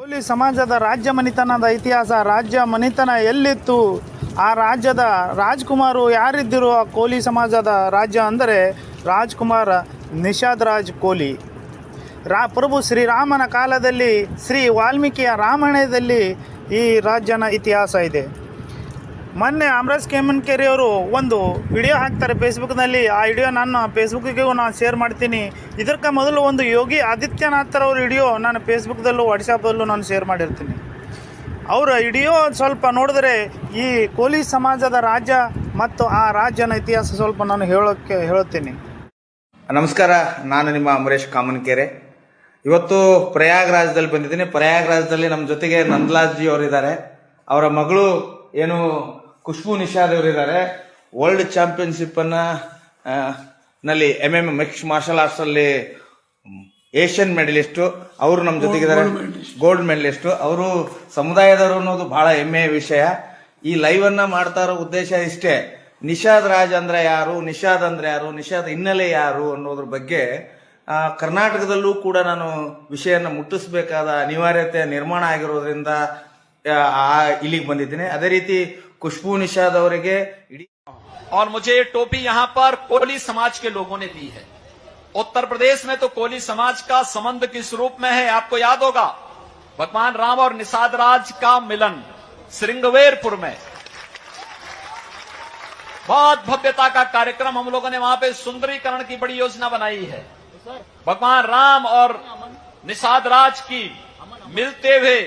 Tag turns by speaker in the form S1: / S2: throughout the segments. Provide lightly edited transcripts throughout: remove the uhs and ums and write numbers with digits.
S1: ಕೋಲಿ ಸಮಾಜದ ರಾಜ್ಯ ಮನೆತನದ ಇತಿಹಾಸ, ರಾಜ್ಯ ಮನೆತನ ಎಲ್ಲಿತ್ತು, ಆ ರಾಜ್ಯದ ರಾಜ್ಕುಮಾರು ಯಾರಿದ್ದರು, ಆ ಕೋಲಿ ಸಮಾಜದ ರಾಜ್ಯ ಅಂದರೆ ರಾಜ್ಕುಮಾರ ನಿಷಾದ್ ರಾಜ್ ಕೋಲಿ. ಪ್ರಭು ಶ್ರೀರಾಮನ ಕಾಲದಲ್ಲಿ ಶ್ರೀ ವಾಲ್ಮೀಕಿಯ ರಾಮಾಯಣದಲ್ಲಿ ಈ ರಾಜ್ಯನ ಇತಿಹಾಸ ಇದೆ. ಮೊನ್ನೆ ಅಮರೇಶ್ ಕೇಮನ್ಕೆರೆ ಅವರು ಒಂದು ವಿಡಿಯೋ ಹಾಕ್ತಾರೆ ಫೇಸ್ಬುಕ್ನಲ್ಲಿ. ಆ ವಿಡಿಯೋ ನಾನು ಫೇಸ್ಬುಕ್ಕಿಗೂ ನಾನು ಶೇರ್ ಮಾಡ್ತೀನಿ. ಇದಕ್ಕೆ ಮೊದಲು ಒಂದು ಯೋಗಿ ಆದಿತ್ಯನಾಥ್ರವ್ರ ವಿಡಿಯೋ ನಾನು ಫೇಸ್ಬುಕ್ದಲ್ಲೂ ವಾಟ್ಸಪ್ಪಲ್ಲೂ ನಾನು ಶೇರ್ ಮಾಡಿರ್ತೀನಿ. ಅವರ ವಿಡಿಯೋ ಸ್ವಲ್ಪ ನೋಡಿದ್ರೆ ಈ ಕೋಲಿ ಸಮಾಜದ ರಾಜ್ಯ ಮತ್ತು ಆ ರಾಜ್ಯನ ಇತಿಹಾಸ ಸ್ವಲ್ಪ ನಾನು ಹೇಳುತ್ತೀನಿ.
S2: ನಮಸ್ಕಾರ, ನಾನು ನಿಮ್ಮ ಅಮರೇಶ್ ಕಾಮನ್ಕೆರೆ. ಇವತ್ತು ಪ್ರಯಾಗ್ರಾಜ್ದಲ್ಲಿ ಬಂದಿದ್ದೀನಿ. ಪ್ರಯಾಗ್ರಾಜ್ದಲ್ಲಿ ನಮ್ಮ ಜೊತೆಗೆ ನಂದಲಾಜಿ ಅವರಿದ್ದಾರೆ. ಅವರ ಮಗಳು ಏನು ಖುಷ್ಬೂ ನಿಷಾದ್ ಅವರಿದ್ದಾರೆ. ವರ್ಲ್ಡ್ ಚಾಂಪಿಯನ್ಶಿಪ್ ನಲ್ಲಿ MMA ಮಿಕ್ಸ್ ಮಾರ್ಷಲ್ ಆರ್ಟ್ಸ್ ಅಲ್ಲಿ ಏಷ್ಯನ್ ಮೆಡಲಿಸ್ಟು. ಅವರು ನಮ್ಮ ಜೊತೆಗಿದ್ದಾರೆ, ಗೋಲ್ಡ್ ಮೆಡಲಿಸ್ಟು. ಅವರು ಸಮುದಾಯದವರು ಅನ್ನೋದು ಬಹಳ ಹೆಮ್ಮೆಯ ವಿಷಯ. ಈ ಲೈವ್ ಅನ್ನ ಮಾಡ್ತಾ ಇರೋ ಉದ್ದೇಶ ಇಷ್ಟೇ, ನಿಷಾದ್ ರಾಜ್ ಅಂದ್ರೆ ಯಾರು, ನಿಷಾದ್ ಅಂದ್ರೆ ಯಾರು, ನಿಷಾದ್ ಹಿನ್ನೆಲೆ ಯಾರು ಅನ್ನೋದ್ರ ಬಗ್ಗೆ ಕರ್ನಾಟಕದಲ್ಲೂ ಕೂಡ ನಾನು ವಿಷಯನ ಮುಟ್ಟಿಸಬೇಕಾದ ಅನಿವಾರ್ಯತೆ ನಿರ್ಮಾಣ ಆಗಿರೋದ್ರಿಂದ ಇಲ್ಲಿಗೆ ಬಂದಿದ್ದೀನಿ. ಅದೇ ರೀತಿ ಖುಷ್ಬೂ ನಿಷಾದ್ ಅವರಿಗೆ
S3: और मुझे ये टोपी यहाँ पर कोली समाज के लोगों ने दी है. उत्तर प्रदेश में तो कोली समाज का संबंध किस रूप में है आपको याद होगा. भगवान राम और निषाद राज का मिलन श्रृंगवेरपुर में बहुत भव्यता का कार्यक्रम हम लोगों ने वहां पे सुंदरीकरण की बड़ी योजना बनाई है. भगवान राम और निषाद राज की मिलते हुए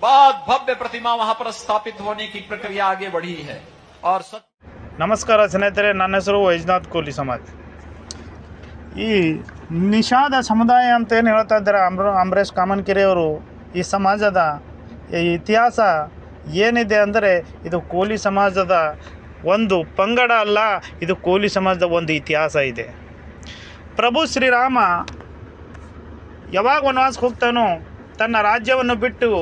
S3: बहुत भव्य प्रतिमा वहां पर स्थापित होने की प्रक्रिया आगे बढ़ी है. और
S1: ನಮಸ್ಕಾರ ಸ್ನೇಹಿತರೆ, ನನ್ನ ಹೆಸರು ವೈಜನಾಥ್ ಕೋಲಿ ಸಮಾಜ್. ಈ ನಿಷಾದ ಸಮುದಾಯ ಅಂತ ಏನು ಹೇಳ್ತಾ ಇದ್ದಾರೆ ಅಮರೇಶ್ ಕಾಮನ್ಕೆರೆ ಅವರು, ಈ ಸಮಾಜದ ಇತಿಹಾಸ ಏನಿದೆ ಅಂದರೆ ಇದು ಕೋಲಿ ಸಮಾಜದ ಒಂದು ಪಂಗಡ ಅಲ್ಲ, ಇದು ಕೋಲಿ ಸಮಾಜದ ಒಂದು ಇತಿಹಾಸ ಇದೆ. ಪ್ರಭು ಶ್ರೀರಾಮ ಯಾವಾಗ ವನವಾಸಕ್ಕೆ ಹೋಗ್ತಾನೋ, ತನ್ನ ರಾಜ್ಯವನ್ನು ಬಿಟ್ಟು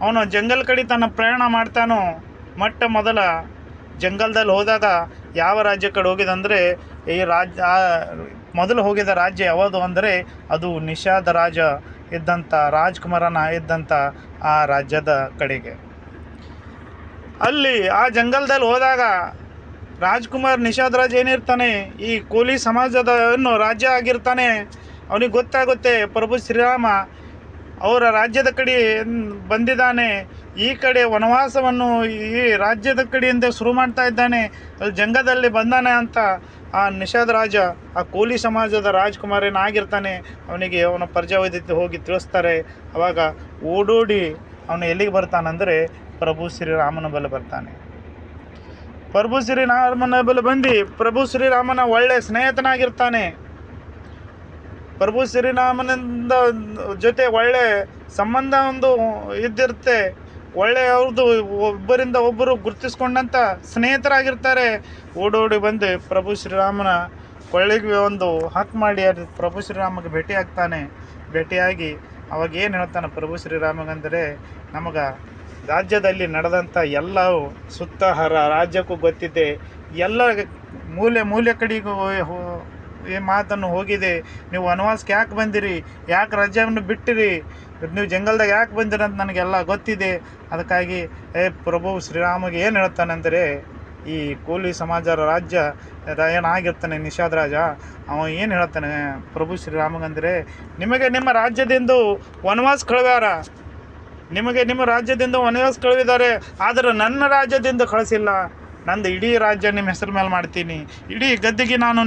S1: ಅವನು ಜಂಗಲ್ ಕಡೆ ತನ್ನ ಪ್ರಯಾಣ ಮಾಡ್ತಾನೋ, ಮೊಟ್ಟ ಮೊದಲ ಜಂಗಲ್ದಲ್ಲಿ ಹೋದಾಗ ಯಾವ ರಾಜ್ಯ ಕಡೆ ಹೋಗಿದಂದರೆ ಈ ರಾಜ್ಯ ಮೊದಲು ಹೋಗಿದ ರಾಜ್ಯ ಯಾವುದು ಅಂದರೆ ಅದು ನಿಷಾದ ರಾಜ ಇದ್ದಂಥ ರಾಜ್ಕುಮಾರನ ಇದ್ದಂಥ ಆ ರಾಜ್ಯದ ಕಡೆಗೆ. ಅಲ್ಲಿ ಆ ಜಂಗಲ್ದಲ್ಲಿ ಹೋದಾಗ ರಾಜ್ಕುಮಾರ್ ನಿಷಾದ್ ರಾಜ್ ಏನಿರ್ತಾನೆ, ಈ ಕೋಲಿ ಸಮಾಜದ ರಾಜ್ಯ ಆಗಿರ್ತಾನೆ. ಅವನಿಗೆ ಗೊತ್ತಾಗುತ್ತೆ ಪ್ರಭು ಶ್ರೀರಾಮ ಅವರ ರಾಜ್ಯದ ಕಡೆ ಬಂದಿದ್ದಾನೆ, ಈ ಕಡೆ ವನವಾಸವನ್ನು ಈ ರಾಜ್ಯದ ಕಡೆಯಿಂದ ಶುರು ಮಾಡ್ತಾ ಇದ್ದಾನೆ, ಅಲ್ಲಿ ಜಂಗದಲ್ಲಿ ಬಂದಾನೆ ಅಂತ ಆ ನಿಷಾದ್ ರಾಜ, ಆ ಕೋಲಿ ಸಮಾಜದ ರಾಜ್ಕುಮಾರನಾಗಿರ್ತಾನೆ. ಅವನಿಗೆ ಅವನ ಪರ್ಜಾವೈದ್ಯತೆ ಹೋಗಿ ತಿಳಿಸ್ತಾರೆ. ಅವಾಗ ಓಡೋಡಿ ಅವನು ಎಲ್ಲಿಗೆ ಬರ್ತಾನಂದರೆ ಪ್ರಭು ಶ್ರೀರಾಮನ ಬಳಿ ಬರ್ತಾನೆ. ಪ್ರಭು ಶ್ರೀರಾಮನ ಬಳಿ ಬಂದು ಪ್ರಭು ಶ್ರೀರಾಮನ ಒಳ್ಳೆ ಸ್ನೇಹಿತನಾಗಿರ್ತಾನೆ. ಪ್ರಭು ಶ್ರೀರಾಮನಿಂದ ಜೊತೆ ಒಳ್ಳೆ ಸಂಬಂಧ ಒಂದು ಇದ್ದಿರುತ್ತೆ. ಒಳ್ಳೆ ಅವ್ರದ್ದು ಒಬ್ಬರಿಂದ ಒಬ್ಬರು ಗುರುತಿಸ್ಕೊಂಡಂಥ ಸ್ನೇಹಿತರಾಗಿರ್ತಾರೆ. ಓಡೋಡಿ ಬಂದು ಪ್ರಭು ಶ್ರೀರಾಮನ ಕೊಳ್ಳಿಗೆ ಒಂದು ಹಕ್ ಮಾಡಿ ಪ್ರಭು ಶ್ರೀರಾಮಗೆ ಭೇಟಿ ಆಗ್ತಾನೆ. ಭೇಟಿಯಾಗಿ ಅವಾಗ ಏನು ಹೇಳ್ತಾನೆ ಪ್ರಭು ಶ್ರೀರಾಮಗಂದರೆ, ನಮಗೆ ರಾಜ್ಯದಲ್ಲಿ ನಡೆದಂಥ ಎಲ್ಲವೂ ಸುತ್ತ ರಾಜ್ಯಕ್ಕೂ ಗೊತ್ತಿದೆ, ಎಲ್ಲ ಮೂಲೆ ಕಡೆಗೂ ಈ ಮಾತನ್ನು ಹೋಗಿದೆ. ನೀವು ವನವಾಸಕ್ಕೆ ಯಾಕೆ ಬಂದಿರಿ, ಯಾಕೆ ರಾಜ್ಯವನ್ನು ಬಿಟ್ಟಿರಿ, ನೀವು ಜಂಗಲ್ದಾಗ ಯಾಕೆ ಬಂದಿರಿ ಅಂತ ನನಗೆಲ್ಲ ಗೊತ್ತಿದೆ. ಅದಕ್ಕಾಗಿ ಪ್ರಭು ಶ್ರೀರಾಮಗೆ ಏನು ಹೇಳ್ತಾನೆಂದರೆ, ಈ ಕೋಲಿ ಸಮಾಜ ರಾಜ್ಯ ಏನಾಗಿರ್ತಾನೆ ನಿಷಾದ್ ರಾಜ, ಅವ ಏನು ಹೇಳ್ತಾನೆ ಪ್ರಭು ಶ್ರೀರಾಮಗಂದರೆ, ನಿಮಗೆ ನಿಮ್ಮ ರಾಜ್ಯದಿಂದ ವನವಾಸ ಕಳುವ್ಯಾರ, ನಿಮಗೆ ನಿಮ್ಮ ರಾಜ್ಯದಿಂದ ವನವಾಸ ಕಳುವಿದ್ದಾರೆ, ಆದರೆ ನನ್ನ ರಾಜ್ಯದಿಂದ ಕಳಿಸಿಲ್ಲ. ನಂದು ಇಡೀ ರಾಜ್ಯ ನಿಮ್ಮ ಹೆಸರು ಮೇಲೆ ಮಾಡ್ತೀನಿ, ಇಡೀ ಗದ್ದಿಗೆ ನಾನು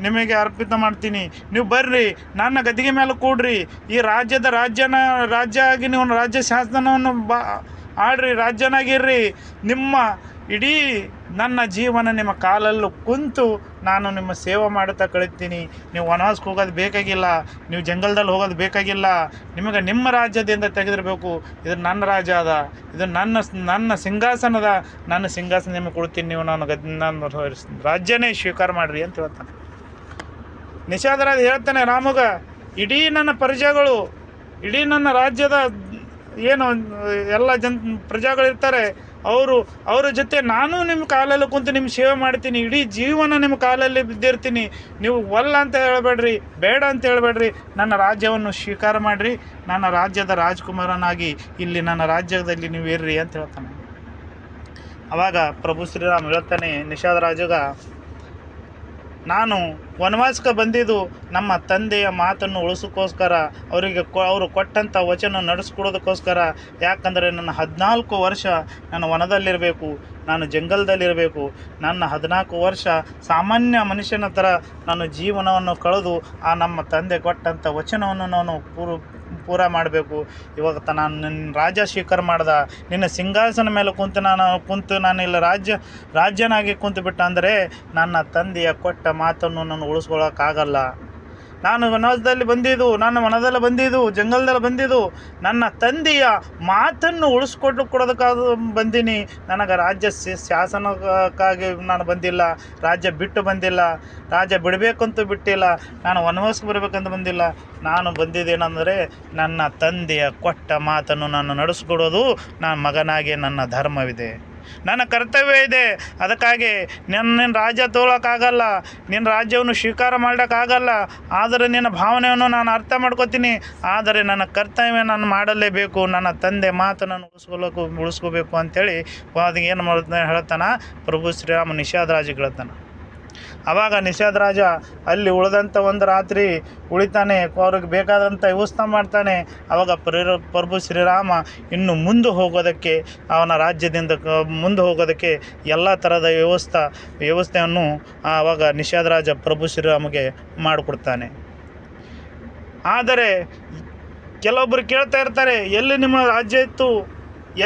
S1: ನಿಮಗೆ ಅರ್ಪಿತ ಮಾಡ್ತೀನಿ. ನೀವು ಬರ್ರಿ, ನನ್ನ ಗದ್ದಿಗೆ ಮೇಲೆ ಕೂಡ್ರಿ, ಈ ರಾಜ್ಯ ಆಗಿ ನೀವು ರಾಜ್ಯ ಶಾಸನವನ್ನು ಆಡ್ರಿ, ರಾಜ್ಯನಾಗಿರ್ರಿ. ನಿಮ್ಮ ಇಡೀ ನನ್ನ ಜೀವನ ನಿಮ್ಮ ಕಾಲಲ್ಲೂ ಕುಂತು ನಾನು ನಿಮ್ಮ ಸೇವೆ ಮಾಡುತ್ತಾ ಕಳಿತೀನಿ. ನೀವು ವನವಾಸಕ್ಕೆ ಹೋಗೋದು ಬೇಕಾಗಿಲ್ಲ, ನೀವು ಜಂಗಲ್ದಲ್ಲಿ ಹೋಗೋದು ಬೇಕಾಗಿಲ್ಲ, ನಿಮಗೆ ನಿಮ್ಮ ರಾಜ್ಯದಿಂದ ತೆಗೆದಿರಬೇಕು. ಇದು ನನ್ನ ರಾಜ್ಯ ಅದ, ಇದು ನನ್ನ ಸಿಂಹಾಸನದ, ನನ್ನ ಸಿಂಹಾಸನ ನಿಮಗೆ ಕೊಡ್ತೀನಿ, ನೀವು ನಾನು ರಾಜ್ಯನೇ ಸ್ವೀಕಾರ ಮಾಡಿರಿ ಅಂತ ಹೇಳ್ತಾನೆ. ನಿಷಾದ್ ರಾಜ್ ಹೇಳ್ತಾನೆ ರಾಮಗ, ಇಡೀ ನನ್ನ ಪ್ರಜೆಗಳು, ಇಡೀ ನನ್ನ ರಾಜ್ಯದ ಏನು ಎಲ್ಲ ಪ್ರಜೆಗಳಿರ್ತಾರೆ ಅವರ ಜೊತೆ ನಾನು ನಿಮ್ಮ ಕಾಲಲ್ಲಿ ಕುಂತು ನಿಮ್ಮ ಸೇವೆ ಮಾಡ್ತೀನಿ, ಇಡೀ ಜೀವನ ನಿಮ್ಮ ಕಾಲಲ್ಲಿ ಬಿದ್ದಿರ್ತೀನಿ. ನೀವು ಒಲ್ಲ ಅಂತ ಹೇಳಬೇಡ್ರಿ, ಬೇಡ ಅಂತ ಹೇಳಬೇಡ್ರಿ, ನನ್ನ ರಾಜ್ಯವನ್ನು ಸ್ವೀಕಾರ ಮಾಡಿರಿ, ನನ್ನ ರಾಜ್ಯದ ರಾಜ್ಕುಮಾರನಾಗಿ ಇಲ್ಲಿ ನನ್ನ ರಾಜ್ಯದಲ್ಲಿ ನೀವು ಇರ್ರಿ ಅಂತ ಹೇಳ್ತಾನೆ. ಆವಾಗ ಪ್ರಭು ಶ್ರೀರಾಮ್ ಹೇಳ್ತಾನೆ ನಿಷಾದ ರಾಜಗ, ನಾನು ವನವಾಸಕ್ಕೆ ಬಂದಿದ್ದು ನಮ್ಮ ತಂದೆಯ ಮಾತನ್ನು ಉಳಿಸೋಕ್ಕೋಸ್ಕರ, ಅವರು ಕೊಟ್ಟಂಥ ವಚನ ನಡೆಸ್ಕೊಡೋದಕ್ಕೋಸ್ಕರ. ಯಾಕಂದರೆ ನನ್ನ 14 ವರ್ಷ ನಾನು ವನದಲ್ಲಿರಬೇಕು, ನಾನು ಜಂಗಲ್ದಲ್ಲಿರಬೇಕು. ನನ್ನ 14 ವರ್ಷ ಸಾಮಾನ್ಯ ಮನುಷ್ಯನ ಥರ ನಾನು ಜೀವನವನ್ನು ಕಳೆದು ಆ ನಮ್ಮ ತಂದೆ ಕೊಟ್ಟಂಥ ವಚನವನ್ನು ನಾನು ಪೂರ ಮಾಡಬೇಕು. ಇವಾಗ ನಾನು ನಿನ್ನ ರಾಜ್ಯ ಸ್ವೀಕಾರ ಮಾಡ್ದೆ, ನಿನ್ನ ಸಿಂಹಾಸನ ಮೇಲೆ ಕುಂತು ನಾನು ಇಲ್ಲ ರಾಜ್ಯನಾಗಿ ಕುಂತು ಬಿಟ್ಟ ಅಂದರೆ ನನ್ನ ತಂದೆಯ ಕೊಟ್ಟ ಮಾತನ್ನು ನಾನು ಉಳಿಸ್ಕೊಳ್ಳೋಕ್ಕಾಗಲ್ಲ. ನಾನು ವನದಲ್ಲಿ ಬಂದಿದ್ದು, ಜಂಗಲ್ದಲ್ಲಿ ಬಂದಿದ್ದು, ನನ್ನ ತಂದೆಯ ಮಾತನ್ನು ಕೊಡೋದಕ್ಕಾಗ ಬಂದೀನಿ. ನನಗೆ ರಾಜ್ಯ ಶಾಸನಕ್ಕಾಗಿ ನಾನು ಬಂದಿಲ್ಲ, ರಾಜ್ಯ ಬಿಟ್ಟು ಬಂದಿಲ್ಲ, ರಾಜ್ಯ ಬಿಡಬೇಕಂತೂ ಬಿಟ್ಟಿಲ್ಲ, ನಾನು ವನವಾಸಕ್ಕೆ ಬರಬೇಕಂತ ಬಂದಿಲ್ಲ. ನಾನು ಬಂದಿದ್ದೇನೆಂದರೆ ನನ್ನ ತಂದೆಯ ಕೊಟ್ಟ ಮಾತನ್ನು ನಾನು ನಡೆಸ್ಕೊಡೋದು ನನ್ನ ಮಗನಾಗಿ ನನ್ನ ಧರ್ಮವಿದೆ, ನನ್ನ ಕರ್ತವ್ಯ ಇದೆ. ಅದಕ್ಕಾಗಿ ನಿನ್ನ ರಾಜ್ಯ ತೊಗೊಳಕ್ಕಾಗಲ್ಲ, ನಿನ್ನ ರಾಜ್ಯವನ್ನು ಸ್ವೀಕಾರ ಮಾಡೋಕ್ಕಾಗಲ್ಲ. ಆದರೆ ನಿನ್ನ ಭಾವನೆಯನ್ನು ನಾನು ಅರ್ಥ ಮಾಡ್ಕೋತೀನಿ. ಆದರೆ ನನ್ನ ಕರ್ತವ್ಯ ನಾನು ಮಾಡಲೇಬೇಕು, ನನ್ನ ತಂದೆ ಮಾತು ನಾನು ಉಳಿಸ್ಕೋಬೇಕು ಅಂಥೇಳಿ ಅದಕ್ಕೆ ಏನು ಮಾಡ್ತಾನೆ ಹೇಳ್ತಾನೆ ಪ್ರಭು ಶ್ರೀರಾಮ ನಿಷಾದ ರಾಜಗೆ ಹೇಳ್ತಾನೆ. ಆವಾಗ ನಿಷಾದ ರಾಜ ಅಲ್ಲಿ ಉಳಿದಂಥ ಒಂದು ರಾತ್ರಿ ಉಳಿತಾನೆ, ಅವ್ರಿಗೆ ಬೇಕಾದಂಥ ವ್ಯವಸ್ಥೆ ಮಾಡ್ತಾನೆ. ಆವಾಗ ಪ್ರಭು ಶ್ರೀರಾಮ ಇನ್ನು ಮುಂದೆ ಹೋಗೋದಕ್ಕೆ, ಅವನ ರಾಜ್ಯದಿಂದ ಮುಂದೆ ಹೋಗೋದಕ್ಕೆ ಎಲ್ಲ ಥರದ ವ್ಯವಸ್ಥೆಯನ್ನು ಆವಾಗ ನಿಷಾದ ರಾಜ ಪ್ರಭು ಶ್ರೀರಾಮಗೆ ಮಾಡಿಕೊಡ್ತಾನೆ. ಆದರೆ ಕೆಲವೊಬ್ಬರು ಕೇಳ್ತಾ ಇರ್ತಾರೆ, ಎಲ್ಲಿ ನಿಮ್ಮ ರಾಜ್ಯ ಇತ್ತು,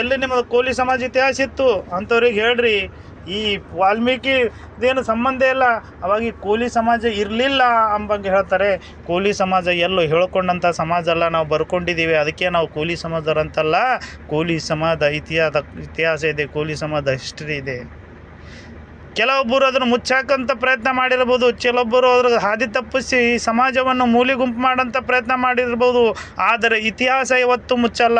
S1: ಎಲ್ಲಿ ನಿಮ್ಮ ಕೋಲಿ ಸಮಾಜ ಇತಿಹಾಸ ಇತ್ತು ಅಂಥವ್ರಿಗೆ ಹೇಳ್ರಿ. ಈ ವಾಲ್ಮೀಕಿದೇನು ಸಂಬಂಧ ಇಲ್ಲ, ಅವಾಗ ಈ ಕೋಲಿ ಸಮಾಜ ಇರಲಿಲ್ಲ ಅಂಬಂಗೆ ಹೇಳ್ತಾರೆ. ಕೋಲಿ ಸಮಾಜ ಎಲ್ಲೋ ಹೇಳ್ಕೊಂಡಂಥ ಸಮಾಜ ಅಲ್ಲ, ನಾವು ಬರ್ಕೊಂಡಿದ್ದೀವಿ, ಅದಕ್ಕೆ ನಾವು ಕೋಲಿ ಸಮಾಜರಂತಲ್ಲ. ಕೋಲಿ ಸಮಾಜ ಇತಿಹಾಸ ಇದೆ, ಕೋಲಿ ಸಮಾಜ ಹಿಸ್ಟ್ರಿ ಇದೆ. ಕೆಲವೊಬ್ಬರು ಅದನ್ನು ಮುಚ್ಚಾಕಂತ ಪ್ರಯತ್ನ ಮಾಡಿರ್ಬೋದು, ಕೆಲವೊಬ್ಬರು ಅದ್ರ ಹಾದಿ ತಪ್ಪಿಸಿ ಈ ಸಮಾಜವನ್ನು ಮೂಲೆಗುಂಪು ಮಾಡೋಂಥ ಪ್ರಯತ್ನ ಮಾಡಿರ್ಬೋದು. ಆದರೆ ಇತಿಹಾಸ ಯಾವತ್ತೂ ಮುಚ್ಚಲ್ಲ,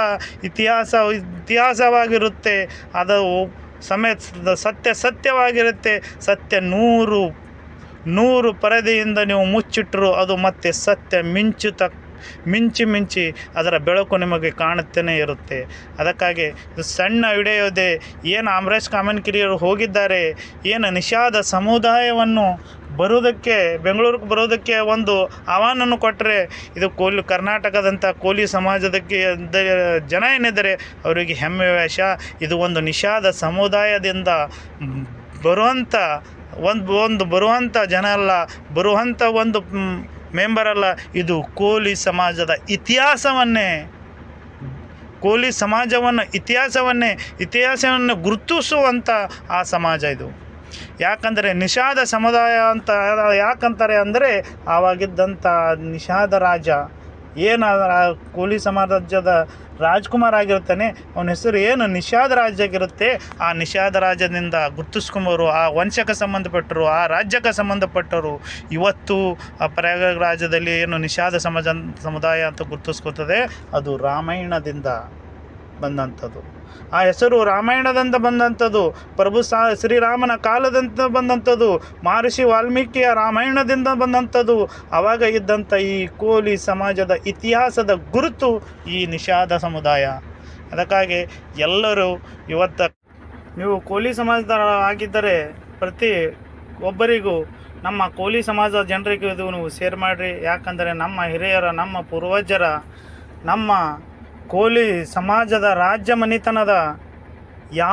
S1: ಇತಿಹಾಸವಾಗಿರುತ್ತೆ. ಅದು ಸತ್ಯವಾಗಿರುತ್ತೆ. ಸತ್ಯ 100 ಪರದೆಯಿಂದ ನೀವು ಮುಚ್ಚಿಟ್ಟರು ಅದು ಮತ್ತೆ ಸತ್ಯ ಮಿಂಚಿ ಅದರ ಬೆಳಕು ನಿಮಗೆ ಕಾಣುತ್ತಲೇ ಇರುತ್ತೆ. ಅದಕ್ಕಾಗಿ ಇದು ಸಣ್ಣ ವಿಡಿಯೋ ಇದೆ. ಏನು ಅಮರೇಶ್ ಕಾಮನಕೆರೆಯವರು ಹೋಗಿದ್ದಾರೆ, ಏನು ನಿಷಾದ ಸಮುದಾಯವನ್ನು ಬೆಂಗಳೂರಿಗೆ ಬರೋದಕ್ಕೆ ಒಂದು ಆಹ್ವಾನವನ್ನು ಕೊಟ್ಟರೆ, ಇದು ಕರ್ನಾಟಕದಂಥ ಕೋಲಿ ಸಮಾಜದಕ್ಕೆ ಜನ ಏನಿದ್ದಾರೆ ಅವರಿಗೆ ಹೆಮ್ಮೆ ವೇಷ. ಇದು ಒಂದು ನಿಷಾದ ಸಮುದಾಯದಿಂದ ಬರುವಂಥ ಬರುವಂಥ ಜನ ಅಲ್ಲ, ಬರುವಂಥ ಒಂದು ಮೆಂಬರ್ ಅಲ್ಲ. ಇದು ಕೋಲಿ ಸಮಾಜದ ಇತಿಹಾಸವನ್ನು ಗುರುತಿಸುವಂಥ ಆ ಸಮಾಜ ಇದು. ಯಾಕಂದರೆ ನಿಷಾದ ಸಮುದಾಯ ಅಂತ ಯಾಕಂತಾರೆ ಅಂದರೆ, ಆವಾಗಿದ್ದಂಥ ನಿಷಾದ ರಾಜ ಏನು ಕೋಲಿ ಸಮಾಜದ ರಾಜ್ಕುಮಾರ್ ಆಗಿರ್ತಾನೆ, ಅವನ ಹೆಸರು ಏನು ನಿಷಾದ ರಾಜ್ಯಾಗಿರುತ್ತೆ. ಆ ನಿಷಾದ ರಾಜ್ಯದಿಂದ ಗುರ್ತಿಸ್ಕೊಂಬರು, ಆ ವಂಶಕ್ಕೆ ಸಂಬಂಧಪಟ್ಟರು, ಆ ರಾಜ್ಯಕ್ಕೆ ಸಂಬಂಧಪಟ್ಟರು ಇವತ್ತು ಆ ಪ್ರಯಾಗ ರಾಜ್ಯದಲ್ಲಿ ಏನು ನಿಷಾದ ಸಮುದಾಯ ಅಂತ ಗುರ್ತಿಸ್ಕೊತದೆ, ಅದು ರಾಮಾಯಣದಿಂದ ಬಂದಂಥದ್ದು. ಆ ಹೆಸರು ರಾಮಾಯಣದಿಂದ ಬಂದಂಥದ್ದು, ಪ್ರಭು ಶ್ರೀರಾಮನ ಕಾಲದಂತ ಬಂದಂಥದ್ದು, ಮಹರ್ಷಿ ವಾಲ್ಮೀಕಿಯ ರಾಮಾಯಣದಿಂದ ಬಂದಂಥದ್ದು. ಆವಾಗ ಇದ್ದಂಥ ಈ ಕೋಲಿ ಸಮಾಜದ ಇತಿಹಾಸದ ಗುರುತು ಈ ನಿಷಾದ ಸಮುದಾಯ. ಅದಕ್ಕಾಗಿ ಎಲ್ಲರೂ ನೀವು ಕೋಲಿ ಸಮಾಜದ ಆಗಿದ್ದರೆ ಪ್ರತಿ ಒಬ್ಬರಿಗೂ ನಮ್ಮ ಕೋಲಿ ಸಮಾಜದ ಜನರಿಗೂ ಇದು ನೀವು ಶೇರ್ ಮಾಡಿರಿ. ಯಾಕಂದರೆ ನಮ್ಮ ಹಿರಿಯರ, ನಮ್ಮ ಪೂರ್ವಜರ, ನಮ್ಮ ಕೋಲಿ ಸಮಾಜದ ರಾಜ್ಯ ಮನೆತನದ ಯಾವ